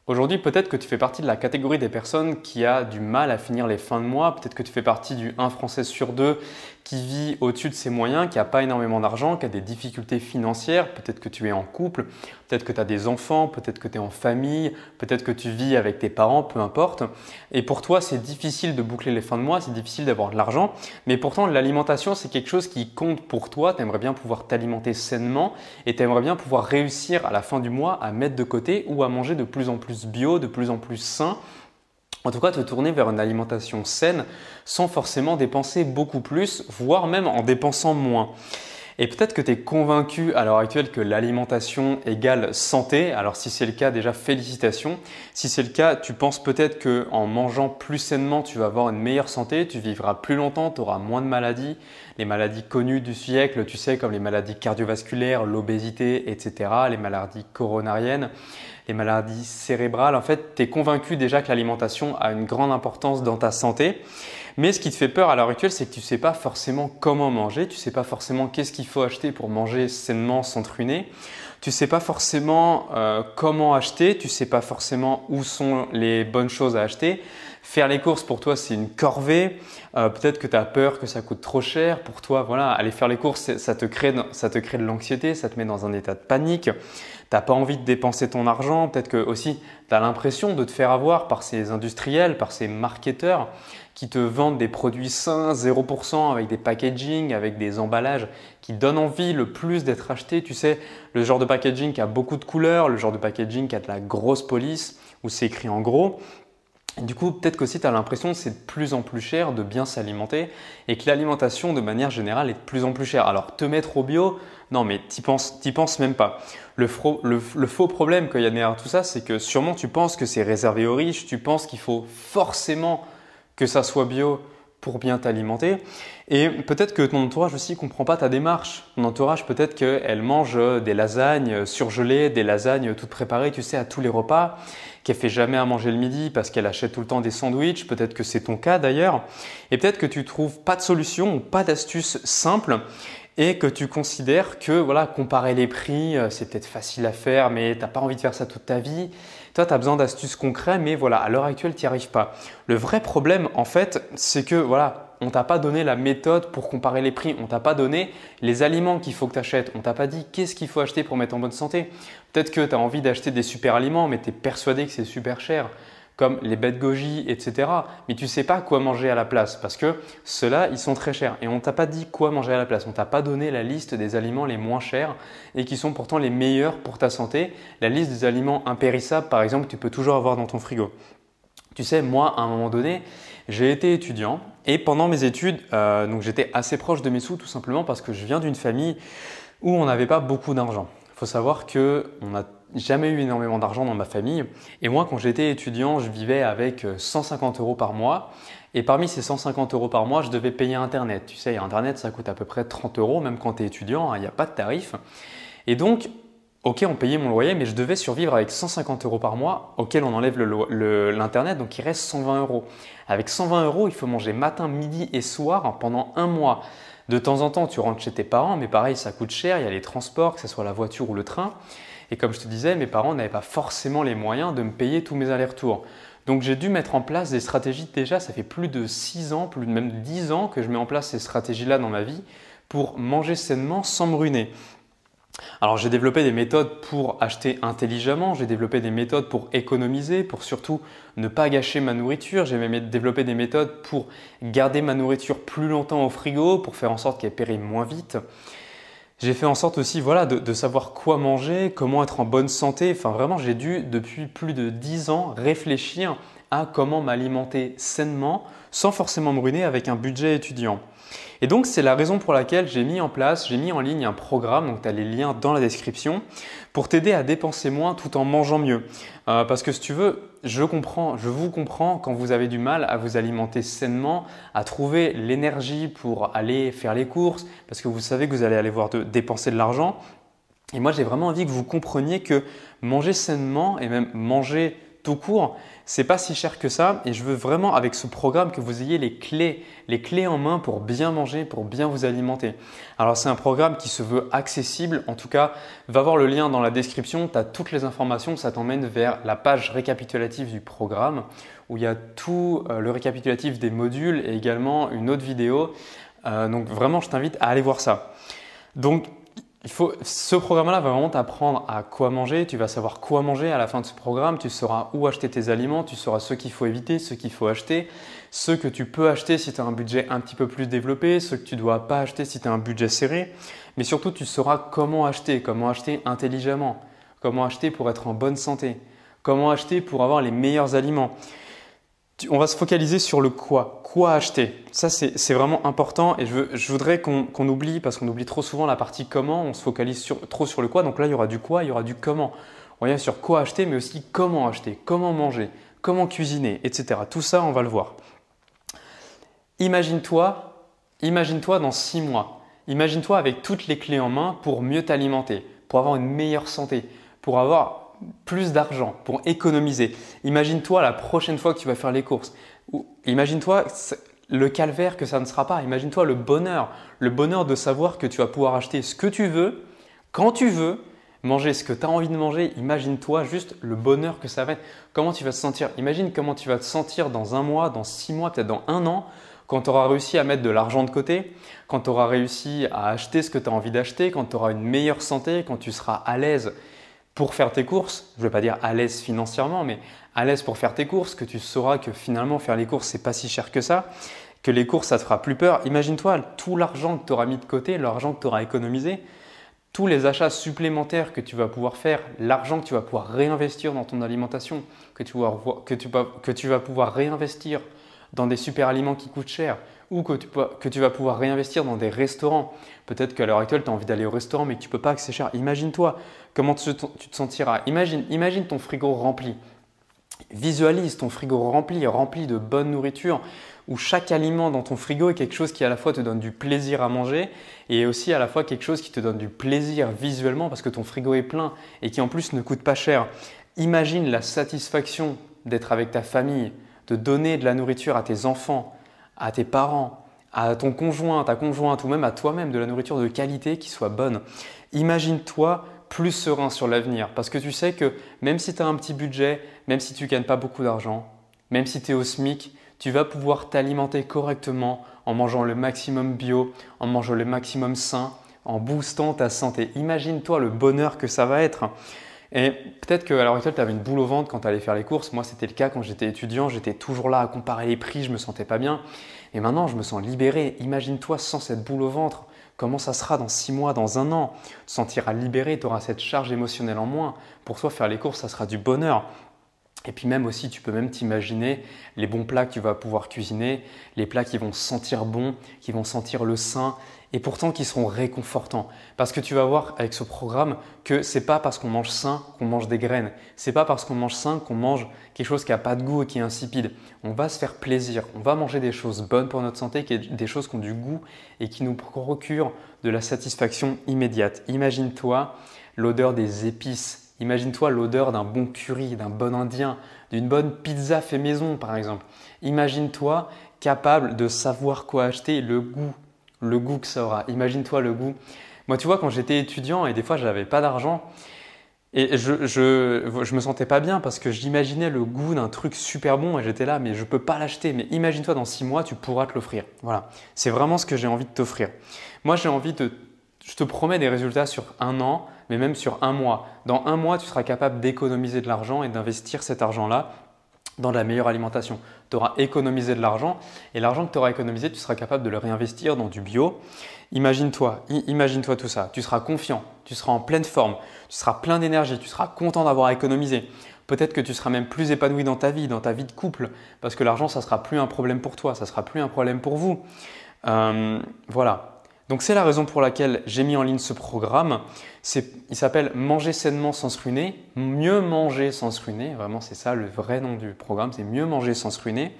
Aujourd'hui, peut-être que tu fais partie de la catégorie des personnes qui a du mal à finir les fins de mois. Peut-être que tu fais partie du 1 Français sur 2 qui vit au-dessus de ses moyens, qui n'a pas énormément d'argent, qui a des difficultés financières. Peut-être que tu es en couple, peut-être que tu as des enfants, peut-être que tu es en famille, peut-être que tu vis avec tes parents, peu importe. Et pour toi, c'est difficile de boucler les fins de mois, c'est difficile d'avoir de l'argent. Mais pourtant, l'alimentation, c'est quelque chose qui compte pour toi. Tu aimerais bien pouvoir t'alimenter sainement et tu aimerais bien pouvoir réussir à la fin du mois à mettre de côté ou à manger de plus en plus bio, de plus en plus sain. En tout cas, te tourner vers une alimentation saine sans forcément dépenser beaucoup plus, voire même en dépensant moins. Et peut-être que tu es convaincu à l'heure actuelle que l'alimentation égale santé. Alors si c'est le cas, déjà félicitations. Si c'est le cas, tu penses peut-être qu'en mangeant plus sainement, tu vas avoir une meilleure santé, tu vivras plus longtemps, tu auras moins de maladies. Les maladies connues du siècle, tu sais, comme les maladies cardiovasculaires, l'obésité, etc., les maladies coronariennes, les maladies cérébrales. En fait, tu es convaincu déjà que l'alimentation a une grande importance dans ta santé. Mais ce qui te fait peur à l'heure actuelle, c'est que tu ne sais pas forcément comment manger, tu ne sais pas forcément qu'est-ce qu'il faut acheter pour manger sainement sans te ruiner. Tu ne sais pas forcément comment acheter, tu ne sais pas forcément où sont les bonnes choses à acheter. Faire les courses pour toi, c'est une corvée. Peut-être que tu as peur que ça coûte trop cher. Pour toi, voilà, aller faire les courses, ça te crée de l'anxiété, ça te met dans un état de panique. Tu n'as pas envie de dépenser ton argent. Peut-être que aussi, tu as l'impression de te faire avoir par ces industriels, par ces marketeurs qui te vendent des produits sains, 0%, avec des packaging, avec des emballages qui donnent envie le plus d'être achetés. Tu sais, le genre de packaging qui a beaucoup de couleurs, le genre de packaging qui a de la grosse police, où c'est écrit en gros. Et du coup, peut-être qu'aussi tu as l'impression que c'est de plus en plus cher de bien s'alimenter et que l'alimentation de manière générale est de plus en plus chère. Alors te mettre au bio, non mais t'y penses même pas. Le faux problème qu'il y a derrière tout ça, c'est que sûrement tu penses que c'est réservé aux riches, tu penses qu'il faut forcément que ça soit bio pour bien t'alimenter. Et peut-être que ton entourage aussi ne comprend pas ta démarche. Ton entourage, peut-être qu'elle mange des lasagnes surgelées, des lasagnes toutes préparées, tu sais, à tous les repas, qu'elle fait jamais à manger le midi parce qu'elle achète tout le temps des sandwichs. Peut-être que c'est ton cas d'ailleurs. Et peut-être que tu trouves pas de solution ou pas d'astuce simple et que tu considères que voilà, comparer les prix, c'est peut-être facile à faire, mais tu n'as pas envie de faire ça toute ta vie. Toi, tu as besoin d'astuces concrètes, mais voilà, à l'heure actuelle, tu n'y arrives pas. Le vrai problème, en fait, c'est que voilà, on ne t'a pas donné la méthode pour comparer les prix. On ne t'a pas donné les aliments qu'il faut que tu achètes. On ne t'a pas dit qu'est-ce qu'il faut acheter pour mettre en bonne santé. Peut-être que tu as envie d'acheter des super aliments, mais tu es persuadé que c'est super cher, comme les baies de goji, etc. Mais tu ne sais pas quoi manger à la place parce que ceux-là, ils sont très chers. Et on ne t'a pas dit quoi manger à la place. On ne t'a pas donné la liste des aliments les moins chers et qui sont pourtant les meilleurs pour ta santé. La liste des aliments impérissables, par exemple, tu peux toujours avoir dans ton frigo. Tu sais, moi, à un moment donné, j'ai été étudiant et pendant mes études, donc j'étais assez proche de mes sous tout simplement parce que je viens d'une famille où on n'avait pas beaucoup d'argent. Il faut savoir qu'on n'a jamais eu énormément d'argent dans ma famille. Et moi, quand j'étais étudiant, je vivais avec 150 € par mois. Et parmi ces 150 € par mois, je devais payer Internet. Tu sais, Internet, ça coûte à peu près 30 €, même quand tu es étudiant, il n'y a pas de tarif. Et donc, ok, on payait mon loyer, mais je devais survivre avec 150 € par mois, auquel on enlève l'Internet, donc il reste 120 €. Avec 120 €, il faut manger matin, midi et soir pendant un mois. De temps en temps, tu rentres chez tes parents, mais pareil, ça coûte cher. Il y a les transports, que ce soit la voiture ou le train. Et comme je te disais, mes parents n'avaient pas forcément les moyens de me payer tous mes allers-retours. Donc j'ai dû mettre en place des stratégies. Déjà, ça fait plus de 6 ans, plus de même 10 ans que je mets en place ces stratégies-là dans ma vie pour manger sainement sans me ruiner. Alors j'ai développé des méthodes pour acheter intelligemment, j'ai développé des méthodes pour économiser, pour surtout ne pas gâcher ma nourriture, j'ai même développé des méthodes pour garder ma nourriture plus longtemps au frigo, pour faire en sorte qu'elle périme moins vite. J'ai fait en sorte aussi voilà, de savoir quoi manger, comment être en bonne santé. Enfin vraiment, j'ai dû depuis plus de 10 ans réfléchir à comment m'alimenter sainement sans forcément me ruiner avec un budget étudiant. Et donc, c'est la raison pour laquelle j'ai mis en ligne un programme, donc tu as les liens dans la description, pour t'aider à dépenser moins tout en mangeant mieux. Parce que si tu veux, je vous comprends quand vous avez du mal à vous alimenter sainement, à trouver l'énergie pour aller faire les courses, parce que vous savez que vous allez aller dépenser de l'argent. Et moi, j'ai vraiment envie que vous compreniez que manger sainement et même manger tout court, c'est pas si cher que ça et je veux vraiment avec ce programme que vous ayez les clés en main pour bien manger, pour bien vous alimenter. Alors c'est un programme qui se veut accessible, en tout cas, va voir le lien dans la description, tu as toutes les informations, ça t'emmène vers la page récapitulative du programme où il y a tout le récapitulatif des modules et également une autre vidéo. Donc vraiment, je t'invite à aller voir ça. Donc, ce programme-là va vraiment t'apprendre à quoi manger. Tu vas savoir quoi manger à la fin de ce programme. Tu sauras où acheter tes aliments. Tu sauras ce qu'il faut éviter, ce qu'il faut acheter, ce que tu peux acheter si tu as un budget un petit peu plus développé, ce que tu ne dois pas acheter si tu as un budget serré. Mais surtout, tu sauras comment acheter intelligemment, comment acheter pour être en bonne santé, comment acheter pour avoir les meilleurs aliments. On va se focaliser sur le quoi. Quoi acheter? Ça, c'est vraiment important et je voudrais qu'on oublie, parce qu'on oublie trop souvent la partie comment, on se focalise trop sur le quoi. Donc là, il y aura du quoi, il y aura du comment. On revient sur quoi acheter, mais aussi comment acheter, comment manger, comment cuisiner, etc. Tout ça, on va le voir. Imagine-toi dans 6 mois. Imagine-toi avec toutes les clés en main pour mieux t'alimenter, pour avoir une meilleure santé, pour avoir plus d'argent, pour économiser. Imagine-toi la prochaine fois que tu vas faire les courses. Imagine-toi le calvaire que ça ne sera pas. Imagine-toi le bonheur de savoir que tu vas pouvoir acheter ce que tu veux, quand tu veux, manger ce que tu as envie de manger. Imagine-toi juste le bonheur que ça va être. Comment tu vas te sentir. Imagine comment tu vas te sentir dans 1 mois, dans 6 mois, peut-être dans 1 an, quand tu auras réussi à mettre de l'argent de côté, quand tu auras réussi à acheter ce que tu as envie d'acheter, quand tu auras une meilleure santé, quand tu seras à l'aise pour faire tes courses. Je ne vais pas dire à l'aise financièrement, mais à l'aise pour faire tes courses, que tu sauras que finalement faire les courses, ce n'est pas si cher que ça, que les courses, ça te fera plus peur. Imagine-toi tout l'argent que tu auras mis de côté, l'argent que tu auras économisé, tous les achats supplémentaires que tu vas pouvoir faire, l'argent que tu vas pouvoir réinvestir dans ton alimentation, que tu vas pouvoir réinvestir dans des super aliments qui coûtent cher ou que tu vas pouvoir réinvestir dans des restaurants. Peut-être qu'à l'heure actuelle, tu as envie d'aller au restaurant mais que tu ne peux pas, que c'est cher. Imagine-toi comment tu te sentiras. Imagine ton frigo rempli. Visualise ton frigo rempli de bonne nourriture où chaque aliment dans ton frigo est quelque chose qui à la fois te donne du plaisir à manger et aussi à la fois quelque chose qui te donne du plaisir visuellement parce que ton frigo est plein et qui en plus ne coûte pas cher. Imagine la satisfaction d'être avec ta famille, de donner de la nourriture à tes enfants, à tes parents, à ton conjoint, ta conjointe ou même à toi-même de la nourriture de qualité qui soit bonne. Imagine-toi plus serein sur l'avenir parce que tu sais que même si tu as un petit budget, même si tu ne gagnes pas beaucoup d'argent, même si tu es au SMIC, tu vas pouvoir t'alimenter correctement en mangeant le maximum bio, en mangeant le maximum sain, en boostant ta santé. Imagine-toi le bonheur que ça va être. Et peut-être qu'à l'heure actuelle, tu avais une boule au ventre quand tu allais faire les courses. Moi, c'était le cas quand j'étais étudiant. J'étais toujours là à comparer les prix, je ne me sentais pas bien. Et maintenant, je me sens libéré. Imagine-toi sans cette boule au ventre. Comment ça sera dans 6 mois, dans 1 an? Tu te sentiras libéré, tu auras cette charge émotionnelle en moins. Pour toi, faire les courses, ça sera du bonheur. Et puis même aussi, tu peux même t'imaginer les bons plats que tu vas pouvoir cuisiner, les plats qui vont sentir bon, qui vont sentir le sain et pourtant qui seront réconfortants. Parce que tu vas voir avec ce programme que ce n'est pas parce qu'on mange sain qu'on mange des graines. Ce n'est pas parce qu'on mange sain qu'on mange quelque chose qui n'a pas de goût et qui est insipide. On va se faire plaisir, on va manger des choses bonnes pour notre santé, des choses qui ont du goût et qui nous procurent de la satisfaction immédiate. Imagine-toi l'odeur des épices. Imagine-toi l'odeur d'un bon curry, d'un bon indien, d'une bonne pizza fait maison par exemple. Imagine-toi capable de savoir quoi acheter, le goût que ça aura. Imagine-toi le goût. Moi, tu vois, quand j'étais étudiant et des fois, je n'avais pas d'argent et je me sentais pas bien parce que j'imaginais le goût d'un truc super bon et j'étais là, mais je ne peux pas l'acheter. Mais imagine-toi, dans 6 mois, tu pourras te l'offrir. Voilà, c'est vraiment ce que j'ai envie de t'offrir. Moi, je te promets des résultats sur 1 an, mais même sur 1 mois. Dans 1 mois, tu seras capable d'économiser de l'argent et d'investir cet argent-là dans de la meilleure alimentation. Tu auras économisé de l'argent et l'argent que tu auras économisé, tu seras capable de le réinvestir dans du bio. Imagine-toi tout ça. Tu seras confiant, tu seras en pleine forme, tu seras plein d'énergie, tu seras content d'avoir économisé. Peut-être que tu seras même plus épanoui dans ta vie de couple, parce que l'argent, ça ne sera plus un problème pour toi, ça ne sera plus un problème pour vous. Voilà. Donc c'est la raison pour laquelle j'ai mis en ligne ce programme. Il s'appelle Manger sainement sans se ruiner, mieux manger sans se ruiner. Vraiment, c'est ça le vrai nom du programme, c'est mieux manger sans se ruiner.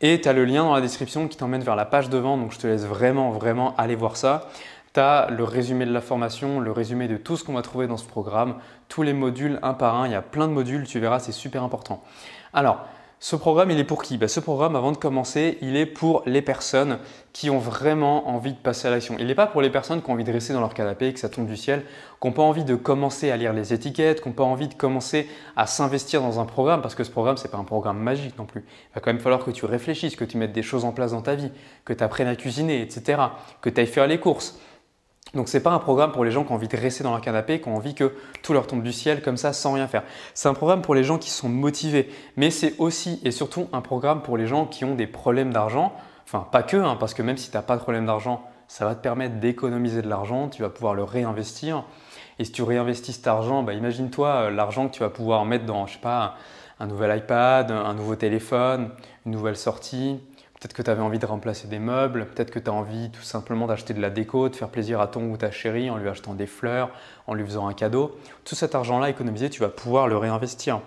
Et tu as le lien dans la description qui t'emmène vers la page de vente. Donc je te laisse vraiment aller voir ça. tu as le résumé de la formation, le résumé de tout ce qu'on va trouver dans ce programme, tous les modules un par un, il y a plein de modules, tu verras, c'est super important. Alors, ce programme, il est pour qui? Ce programme, avant de commencer, il est pour les personnes qui ont vraiment envie de passer à l'action. Il n'est pas pour les personnes qui ont envie de rester dans leur canapé, que ça tombe du ciel, qui n'ont pas envie de commencer à lire les étiquettes, qui n'ont pas envie de commencer à s'investir dans un programme, parce que ce programme, ce n'est pas un programme magique non plus. Il va quand même falloir que tu réfléchisses, que tu mettes des choses en place dans ta vie, que tu apprennes à cuisiner, etc., que tu ailles faire les courses. Donc ce n'est pas un programme pour les gens qui ont envie de rester dans leur canapé, qui ont envie que tout leur tombe du ciel comme ça sans rien faire. C'est un programme pour les gens qui sont motivés, mais c'est aussi et surtout un programme pour les gens qui ont des problèmes d'argent. Enfin, pas que, parce que même si tu n'as pas de problème d'argent, ça va te permettre d'économiser de l'argent, tu vas pouvoir le réinvestir. Et si tu réinvestis cet argent, imagine-toi l'argent que tu vas pouvoir mettre dans, je sais pas, un nouvel iPad, un nouveau téléphone, une nouvelle sortie. Peut-être que tu avais envie de remplacer des meubles, peut-être que tu as envie tout simplement d'acheter de la déco, de faire plaisir à ton ou ta chérie en lui achetant des fleurs, en lui faisant un cadeau. Tout cet argent-là économisé, tu vas pouvoir le réinvestir.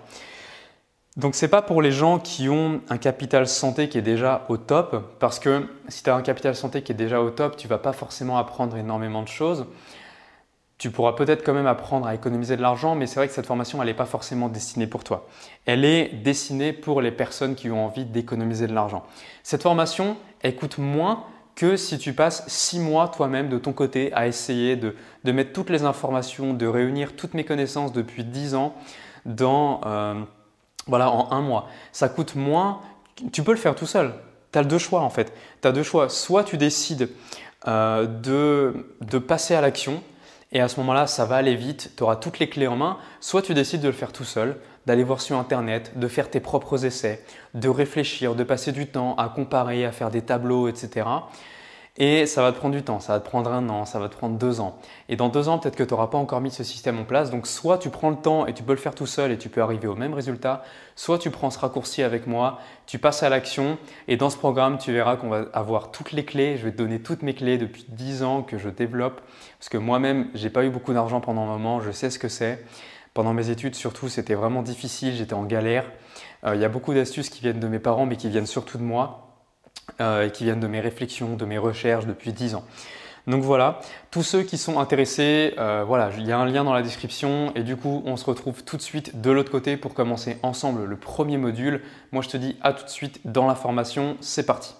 Donc ce n'est pas pour les gens qui ont un capital santé qui est déjà au top, parce que si tu as un capital santé qui est déjà au top, tu ne vas pas forcément apprendre énormément de choses. Tu pourras peut-être quand même apprendre à économiser de l'argent, mais c'est vrai que cette formation, elle n'est pas forcément destinée pour toi. Elle est destinée pour les personnes qui ont envie d'économiser de l'argent. Cette formation, elle coûte moins que si tu passes 6 mois toi-même de ton côté à essayer de mettre toutes les informations, de réunir toutes mes connaissances depuis 10 ans en un mois. Ça coûte moins, tu peux le faire tout seul. Tu as deux choix en fait. Tu as deux choix. Soit tu décides de passer à l'action, et à ce moment-là, ça va aller vite, tu auras toutes les clés en main. Soit tu décides de le faire tout seul, d'aller voir sur Internet, de faire tes propres essais, de réfléchir, de passer du temps à comparer, à faire des tableaux, etc. Et ça va te prendre du temps, ça va te prendre 1 an, ça va te prendre 2 ans. Et dans 2 ans, peut-être que tu n'auras pas encore mis ce système en place. Donc soit tu prends le temps et tu peux le faire tout seul et tu peux arriver au même résultat, soit tu prends ce raccourci avec moi, tu passes à l'action et dans ce programme, tu verras qu'on va avoir toutes les clés. Je vais te donner toutes mes clés depuis 10 ans que je développe parce que moi-même, je n'ai pas eu beaucoup d'argent pendant un moment, je sais ce que c'est. Pendant mes études, surtout, c'était vraiment difficile, j'étais en galère. Il y a beaucoup d'astuces qui viennent de mes parents, mais qui viennent surtout de moi. Et qui viennent de mes réflexions, de mes recherches depuis 10 ans. Donc voilà, tous ceux qui sont intéressés, il y a un lien dans la description et du coup, on se retrouve tout de suite de l'autre côté pour commencer ensemble le premier module. Moi, je te dis à tout de suite dans la formation, c'est parti.